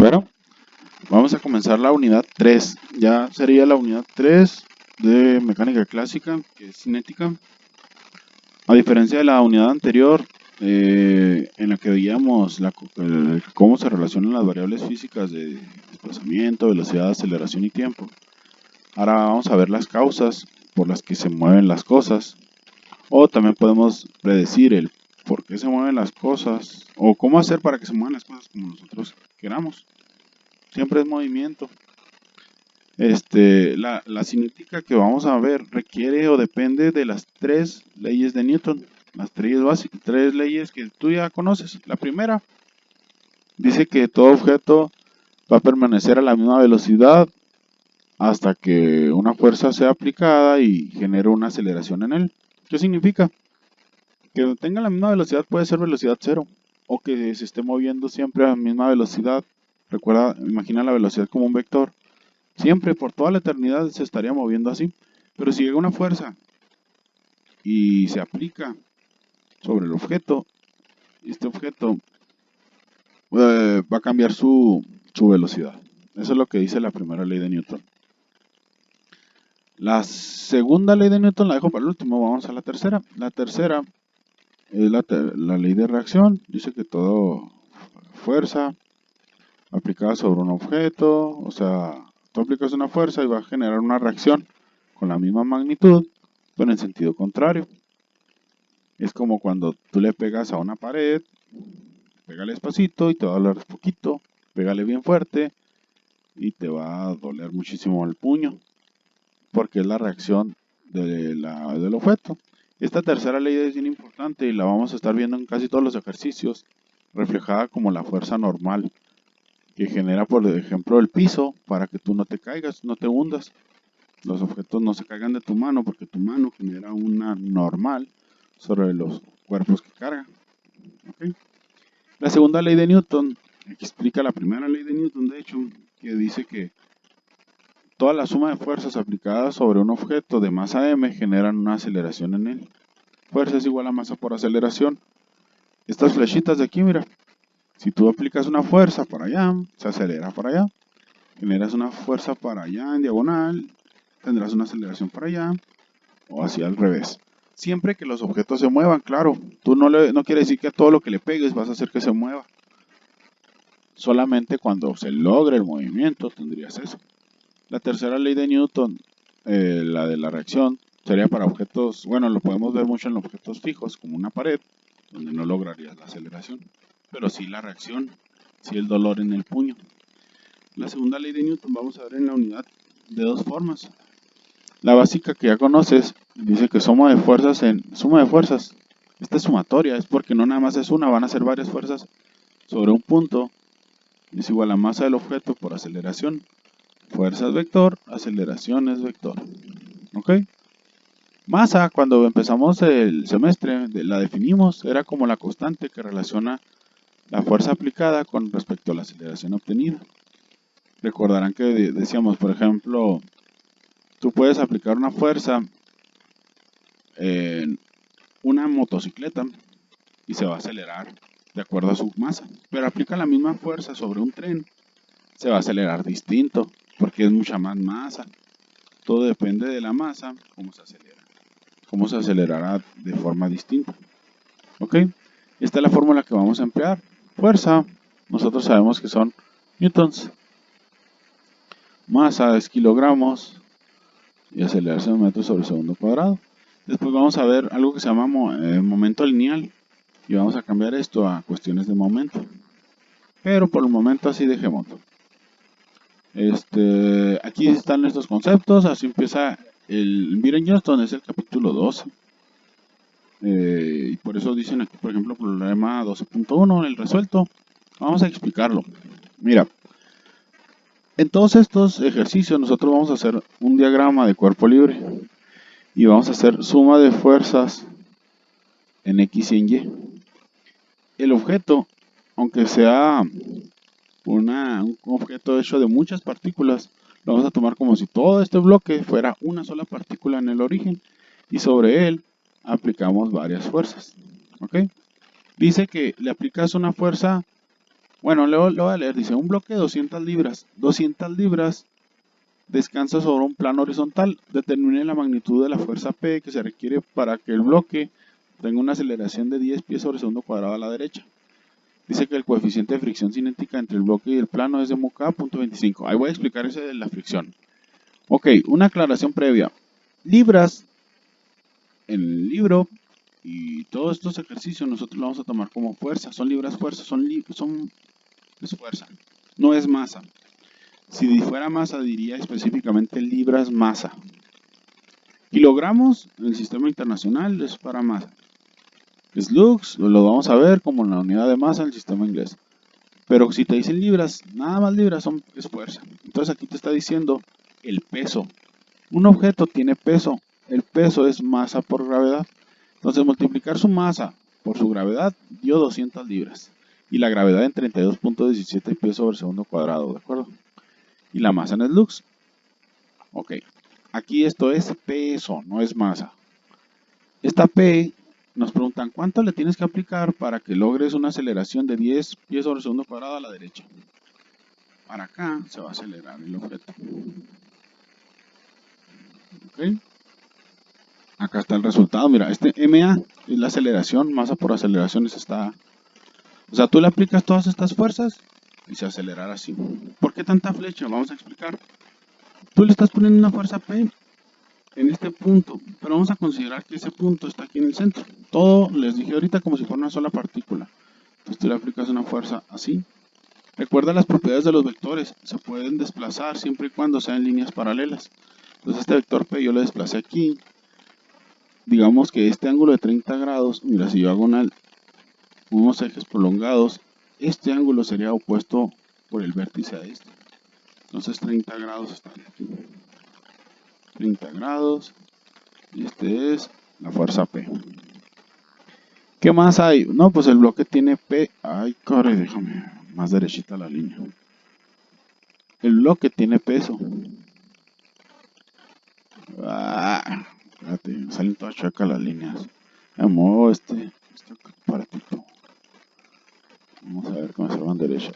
Bueno, vamos a comenzar la unidad 3. Ya sería la unidad 3 de mecánica clásica, que es cinética. A diferencia de la unidad anterior, en la que veíamos cómo se relacionan las variables físicas de desplazamiento, velocidad, aceleración y tiempo. Ahora vamos a ver las causas por las que se mueven las cosas. O también podemos predecir el por qué se mueven las cosas, o cómo hacer para que se muevan las cosas como nosotros queramos. Siempre es movimiento. La cinética que vamos a ver requiere o depende de las tres leyes de Newton. Las tres básicas, tres leyes que tú ya conoces. La primera dice que todo objeto va a permanecer a la misma velocidad hasta que una fuerza sea aplicada y genere una aceleración en él. ¿Qué significa? Que tenga la misma velocidad puede ser velocidad cero, o que se esté moviendo siempre a la misma velocidad. Recuerda, imagina la velocidad como un vector. Siempre, por toda la eternidad, se estaría moviendo así. Pero si llega una fuerza y se aplica sobre el objeto, este objeto va a cambiar su velocidad. Eso es lo que dice la primera ley de Newton. La segunda ley de Newton la dejo para el último. Vamos a la tercera. La tercera es la ley de reacción. Dice que toda fuerza aplicada sobre un objeto, o sea, tú aplicas una fuerza y va a generar una reacción con la misma magnitud, pero en sentido contrario. Es como cuando tú le pegas a una pared, pégale despacito y te va a doler poquito, pégale bien fuerte y te va a doler muchísimo el puño, porque es la reacción del objeto. Esta tercera ley es bien importante y la vamos a estar viendo en casi todos los ejercicios, reflejada como la fuerza normal que genera, por ejemplo, el piso, para que tú no te caigas, no te hundas. Los objetos no se caigan de tu mano, porque tu mano genera una normal sobre los cuerpos que carga. ¿Okay? La segunda ley de Newton explica la primera ley de Newton, de hecho, que dice que toda la suma de fuerzas aplicadas sobre un objeto de masa m generan una aceleración en él. Fuerza es igual a masa por aceleración. Estas flechitas de aquí, mira, si tú aplicas una fuerza para allá, se acelera para allá. Generas una fuerza para allá en diagonal, tendrás una aceleración para allá, o así al revés. Siempre que los objetos se muevan, claro, tú no quiere decir que a todo lo que le pegues vas a hacer que se mueva. Solamente cuando se logre el movimiento tendrías eso. La tercera ley de Newton, la de la reacción, sería para objetos, bueno, lo podemos ver mucho en objetos fijos, como una pared, donde no lograrías la aceleración, pero sí la reacción, sí el dolor en el puño. La segunda ley de Newton vamos a ver en la unidad de dos formas. La básica que ya conoces dice que suma de fuerzas. Esta es sumatoria, es porque no nada más es una, van a ser varias fuerzas sobre un punto. Es igual a masa del objeto por aceleración. Fuerza es vector, aceleración es vector. ¿Ok? Masa, cuando empezamos el semestre, la definimos, era como la constante que relaciona la fuerza aplicada con respecto a la aceleración obtenida. Recordarán que decíamos, por ejemplo, tú puedes aplicar una fuerza en una motocicleta y se va a acelerar de acuerdo a su masa. Pero aplica la misma fuerza sobre un tren, se va a acelerar distinto porque es mucha más masa. Todo depende de la masa, cómo se acelera. Cómo se acelerará de forma distinta. ¿Ok? Esta es la fórmula que vamos a emplear. Fuerza, nosotros sabemos que son newtons. Masa es kilogramos. Y aceleración metros sobre segundo cuadrado. Después vamos a ver algo que se llama momento lineal. Y vamos a cambiar esto a cuestiones de momento. Pero por el momento así dejémoslo. Aquí están estos conceptos. Así empieza el Newton, es el capítulo 12. Y por eso dicen aquí, por ejemplo, problema 12.1, el resuelto. Vamos a explicarlo. Mira, en todos estos ejercicios nosotros vamos a hacer un diagrama de cuerpo libre. Y vamos a hacer suma de fuerzas en X y en Y. El objeto, aunque sea un objeto hecho de muchas partículas, lo vamos a tomar como si todo este bloque fuera una sola partícula en el origen y sobre él aplicamos varias fuerzas. ¿Ok? Dice que le aplicas una fuerza Bueno, le voy a leer. Dice, un bloque de 200 libras. 200 libras descansa sobre un plano horizontal. Determine la magnitud de la fuerza P que se requiere para que el bloque tenga una aceleración de 10 pies sobre segundo cuadrado a la derecha. Dice que el coeficiente de fricción cinética entre el bloque y el plano es de mK .25. Ahí voy a explicar ese de la fricción. Ok, una aclaración previa. Libras, en el libro y todos estos ejercicios nosotros lo vamos a tomar como fuerza. Son libras fuerza, es fuerza, no es masa. Si fuera masa diría específicamente libras masa. Kilogramos en el sistema internacional es para masa. Slugs lo vamos a ver como la unidad de masa en el sistema inglés. Pero si te dicen libras, nada más libras es fuerza. Entonces aquí te está diciendo el peso. Un objeto tiene peso. El peso es masa por gravedad. Entonces multiplicar su masa por su gravedad dio 200 libras. Y la gravedad en 32.17 pies sobre segundo cuadrado, ¿de acuerdo? Y la masa en slugs. Ok. Aquí esto es peso, no es masa. Esta P nos preguntan cuánto le tienes que aplicar para que logres una aceleración de 10 pies sobre segundo cuadrado a la derecha. Para acá se va a acelerar el objeto. ¿Ok? Acá está el resultado. Mira, este MA es la aceleración, masa por aceleración es esta. O sea, tú le aplicas todas estas fuerzas y se acelerará así. ¿Por qué tanta flecha? Vamos a explicar. Tú le estás poniendo una fuerza P en este punto, pero vamos a considerar que ese punto está aquí en el centro. Todo les dije ahorita como si fuera una sola partícula. Entonces tú le aplicas una fuerza así. Recuerda las propiedades de los vectores, se pueden desplazar siempre y cuando sean líneas paralelas. Entonces este vector P yo lo desplacé aquí. Digamos que este ángulo de 30 grados, mira, si yo hago unos ejes prolongados, este ángulo sería opuesto por el vértice a este. Entonces 30 grados están aquí. 30 grados. Y este es la fuerza P. ¿Qué más hay? No, pues el bloque tiene P. Ay, corre, déjame más derechita la línea. El bloque tiene peso. Espérate, salen todas chuecas las líneas. Me muevo este aparatito. Vamos a ver cómo se van derechas.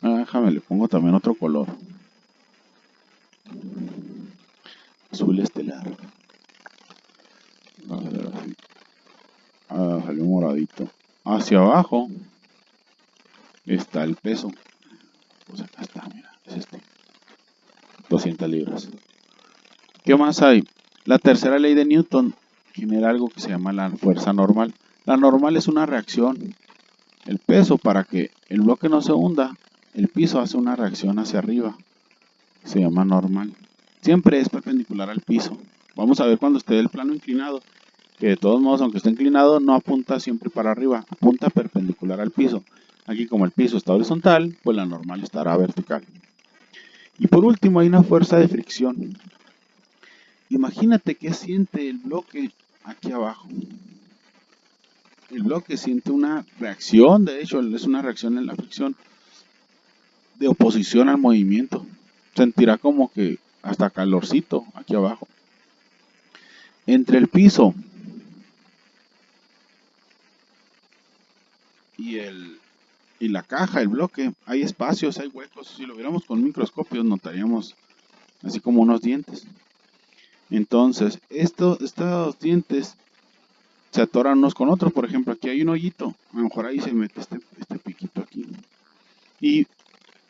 Déjame, le pongo también otro color. Azul estelar. A ver, así. Salió moradito. Hacia abajo está el peso. Pues acá está, mira, es este. 200 libras. ¿Qué más hay? La tercera ley de Newton genera algo que se llama la fuerza normal. La normal es una reacción. El peso, para que el bloque no se hunda, el piso hace una reacción hacia arriba. Se llama normal. Siempre es perpendicular al piso. Vamos a ver cuando esté el plano inclinado, que de todos modos, aunque esté inclinado, no apunta siempre para arriba, apunta perpendicular al piso. Aquí como el piso está horizontal, pues la normal estará vertical. Y por último hay una fuerza de fricción. Imagínate qué siente el bloque aquí abajo. El bloque siente una reacción, de hecho es una reacción en la fricción de oposición al movimiento. Sentirá como que hasta calorcito aquí abajo. Entre el piso y la caja, el bloque, hay espacios, hay huecos. Si lo viéramos con microscopios notaríamos así como unos dientes. Entonces, estos dientes se atoran unos con otros. Por ejemplo, aquí hay un hoyito. A lo mejor ahí se mete este piquito aquí. Y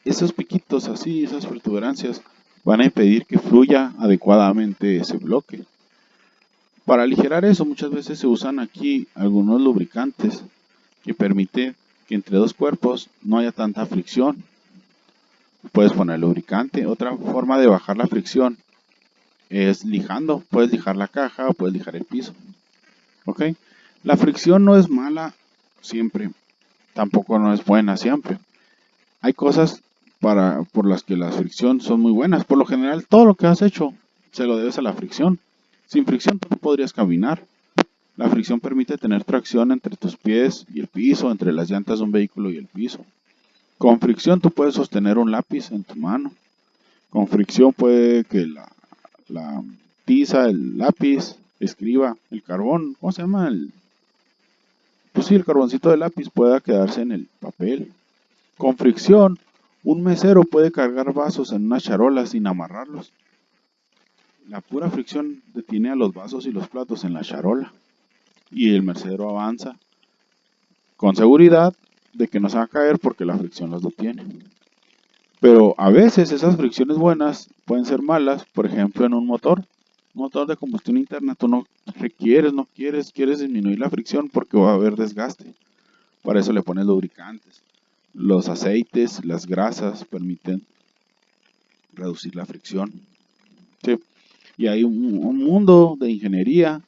esos piquitos así, esas protuberancias, van a impedir que fluya adecuadamente ese bloque. Para aligerar eso, muchas veces se usan aquí algunos lubricantes que permiten que entre dos cuerpos no haya tanta fricción. Puedes poner lubricante. Otra forma de bajar la fricción es lijando. Puedes lijar la caja o puedes lijar el piso. ¿Ok? La fricción no es mala siempre. Tampoco no es buena siempre. Hay cosas por las que la fricción son muy buenas. Por lo general, todo lo que has hecho se lo debes a la fricción. Sin fricción tú no podrías caminar. La fricción permite tener tracción entre tus pies y el piso, entre las llantas de un vehículo y el piso. Con fricción tú puedes sostener un lápiz en tu mano. Con fricción puede que la tiza, el lápiz, escriba, el carbón, ¿cómo se llama? El pues sí, el carboncito de lápiz pueda quedarse en el papel. Con fricción, un mesero puede cargar vasos en una charola sin amarrarlos. La pura fricción detiene a los vasos y los platos en la charola y el mesero avanza con seguridad de que no se va a caer porque la fricción los detiene. Pero a veces esas fricciones buenas pueden ser malas, por ejemplo en un motor de combustión interna, tú no quieres disminuir la fricción porque va a haber desgaste. Para eso le pones lubricantes. Los aceites, las grasas permiten reducir la fricción. Sí. Y hay un mundo de ingeniería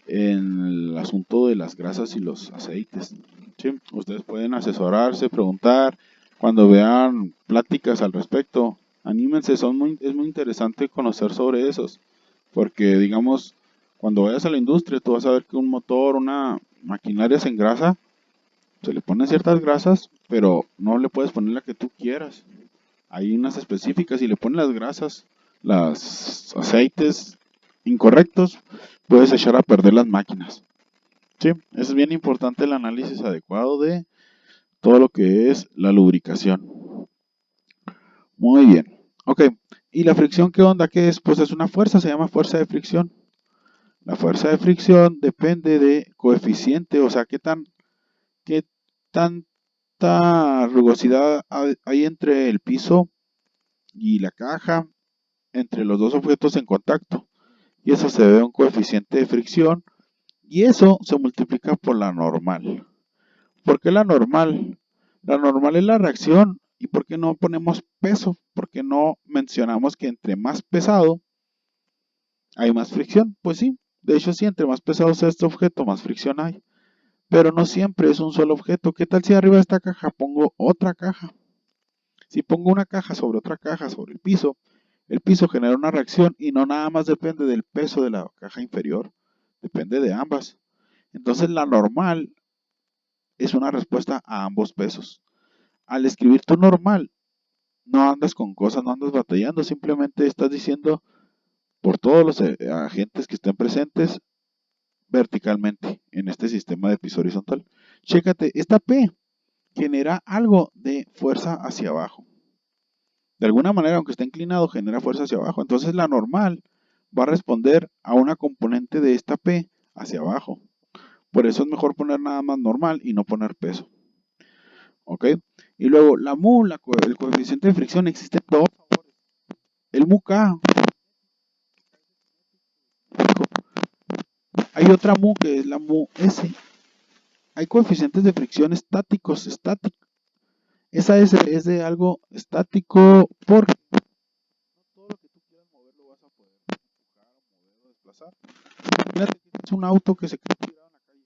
en el asunto de las grasas y los aceites. ¿Sí? Ustedes pueden asesorarse, preguntar, cuando vean pláticas al respecto, anímense, es muy interesante conocer sobre esos, porque digamos, cuando vayas a la industria, tú vas a ver que un motor, una maquinaria se engrasa, se le ponen ciertas grasas, pero no le puedes poner la que tú quieras. Hay unas específicas y le pones las grasas, los aceites incorrectos, puedes echar a perder las máquinas. Sí, es bien importante el análisis adecuado de todo lo que es la lubricación. Muy bien. Ok, ¿y la fricción qué onda? ¿Qué es? Pues es una fuerza, se llama fuerza de fricción. La fuerza de fricción depende de coeficiente, o sea, qué tanta rugosidad hay entre el piso y la caja, entre los dos objetos en contacto. Y eso se debe a un coeficiente de fricción y eso se multiplica por la normal. ¿Por qué la normal? La normal es la reacción. ¿Y por qué no ponemos peso? ¿Por qué no mencionamos que entre más pesado hay más fricción? Pues sí, de hecho sí, entre más pesado sea este objeto, más fricción hay. Pero no siempre es un solo objeto. ¿Qué tal si arriba de esta caja pongo otra caja? Si pongo una caja sobre otra caja sobre el piso genera una reacción y no nada más depende del peso de la caja inferior, depende de ambas. Entonces la normal es una respuesta a ambos pesos. Al escribir tu normal, no andas con cosas, no andas batallando, simplemente estás diciendo por todos los agentes que estén presentes verticalmente en este sistema de piso horizontal. Chécate, esta P genera algo de fuerza hacia abajo. De alguna manera, aunque esté inclinado, genera fuerza hacia abajo. Entonces la normal va a responder a una componente de esta P hacia abajo. Por eso es mejor poner nada más normal y no poner peso. ¿Ok? Y luego la mu, el coeficiente de fricción, existe en todos los sabores. El mu K, hay otra mu que es la mu S. Hay coeficientes de fricción estáticos, esa S es de algo estático porque todo lo que tú quieras mover lo vas a poder empujar, mover o desplazar. Imagínate que es un auto que se queda tirado en la calle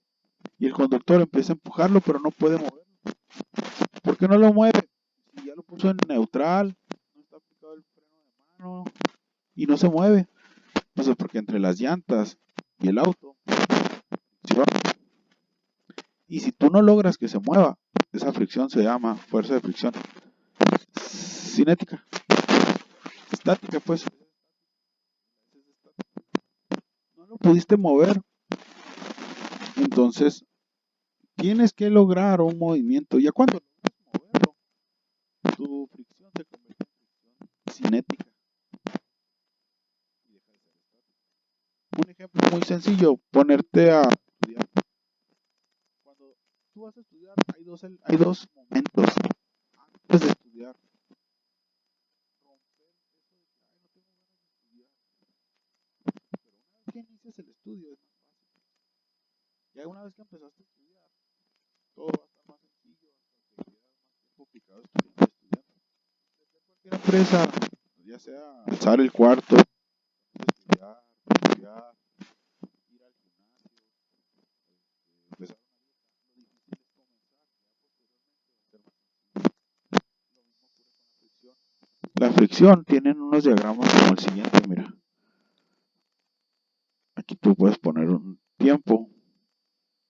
y el conductor empieza a empujarlo pero no puede moverlo. ¿Por qué no lo mueve? Si ya lo puso en neutral, no está aplicado el freno de mano y no se mueve. No sé, porque entre las llantas y el auto, y si tú no logras que se mueva, esa fricción se llama fuerza de fricción cinética, estática pues. No lo pudiste mover, entonces tienes que lograr un movimiento. Ya cuando logras moverlo, tu fricción se convierte en fricción cinética. Un ejemplo muy sencillo, ponerte a estudiar. Cuando tú vas a estudiar, hay dos momentos antes de estudiar. Romper eso de que, ay, no tengo ganas de estudiar. Pero una vez que inicias el estudio es más fácil. Ya una vez que empezaste a estudiar, todo va a estar más sencillo hasta que quedas más tiempo picado estudiando. Desde cualquier empresa, ya sea alzar el cuarto, estudiar, ir al gimnasio, empezar una dieta, lo difícil es comenzar, ya posteriormente va a ser más sencillo. Lo mismo ocurre con la fricción. La fricción tienen unos diagramas como el siguiente, mira. Aquí tú puedes poner un tiempo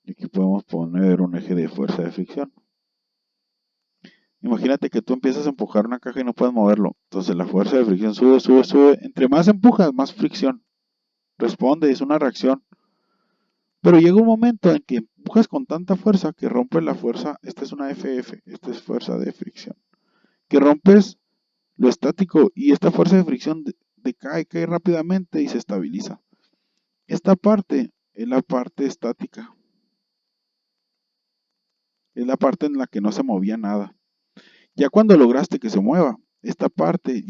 y aquí podemos poner un eje de fuerza de fricción. Imagínate que tú empiezas a empujar una caja y no puedes moverlo. Entonces la fuerza de fricción sube, sube, sube. Entre más empujas, más fricción. Responde, es una reacción. Pero llega un momento en que empujas con tanta fuerza que rompes la fuerza. Esta es una FF, esta es fuerza de fricción. Que rompes lo estático y esta fuerza de fricción decae, cae rápidamente y se estabiliza. Esta parte es la parte estática. Es la parte en la que no se movía nada. Ya cuando lograste que se mueva, esta parte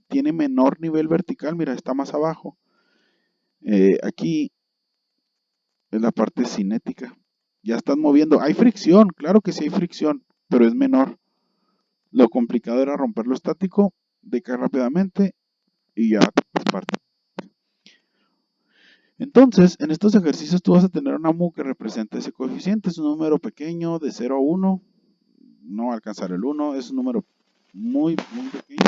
tiene menor nivel vertical, mira, está más abajo. Aquí es la parte cinética. Ya estás moviendo. Hay fricción, claro que sí hay fricción, pero es menor. Lo complicado era romper lo estático, decae rápidamente y ya es parte. Entonces, en estos ejercicios tú vas a tener una mu que representa ese coeficiente. Es un número pequeño de 0 a 1. No va a alcanzar el 1. Es un número muy, muy pequeño.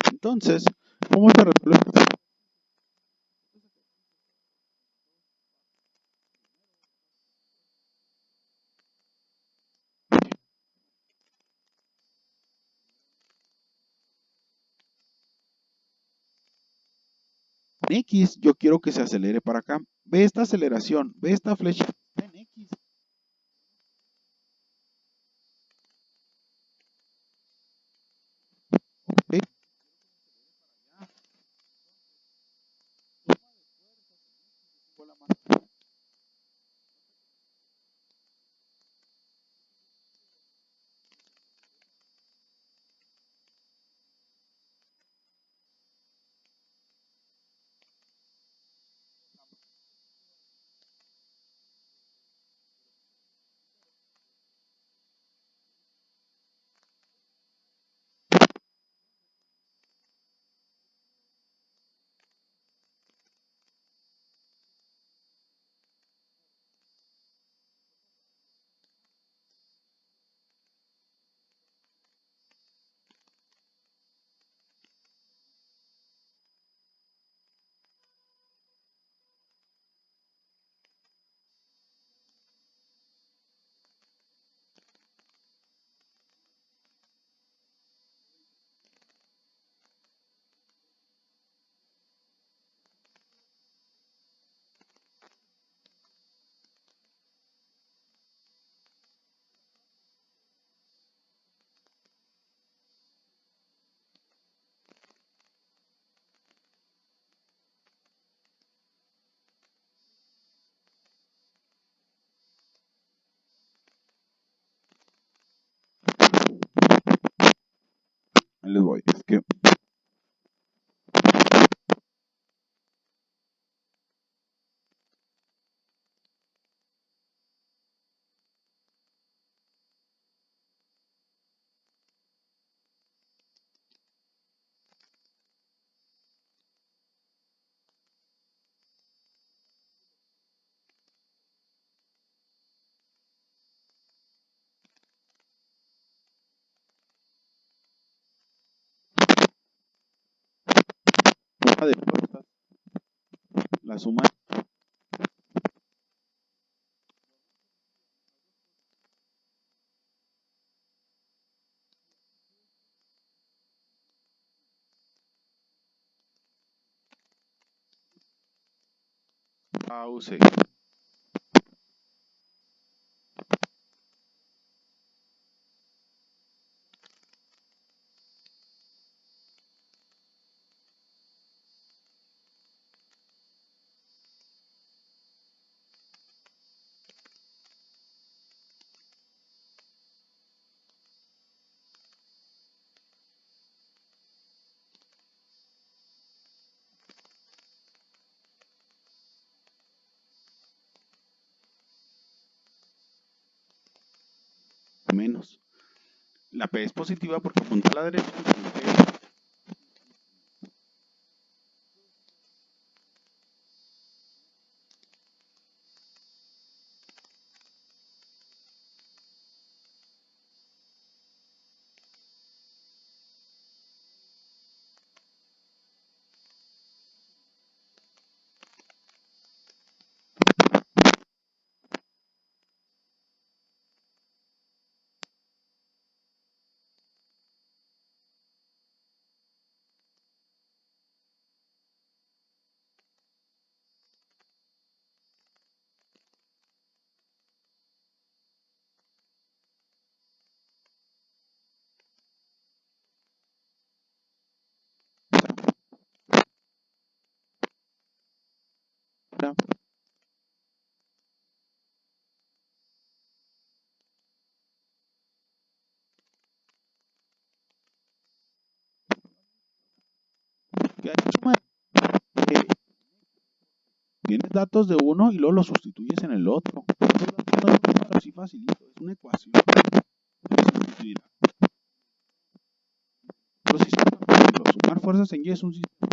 Entonces, ¿cómo se resuelve? En X, yo quiero que se acelere para acá. Ve esta aceleración, ve esta flecha en X. ¿Okay? Ahí les voy. Es que suma de fuerzas, la suma. Pause. menos. La P es positiva porque apunta a la derecha. ¿Qué ha hecho, man? Tienes datos de uno y luego los sustituyes en el otro. Esos datos no es un número así facilito, es una ecuación. Sustituir. Entonces, sumar fuerzas en Y es un sistema.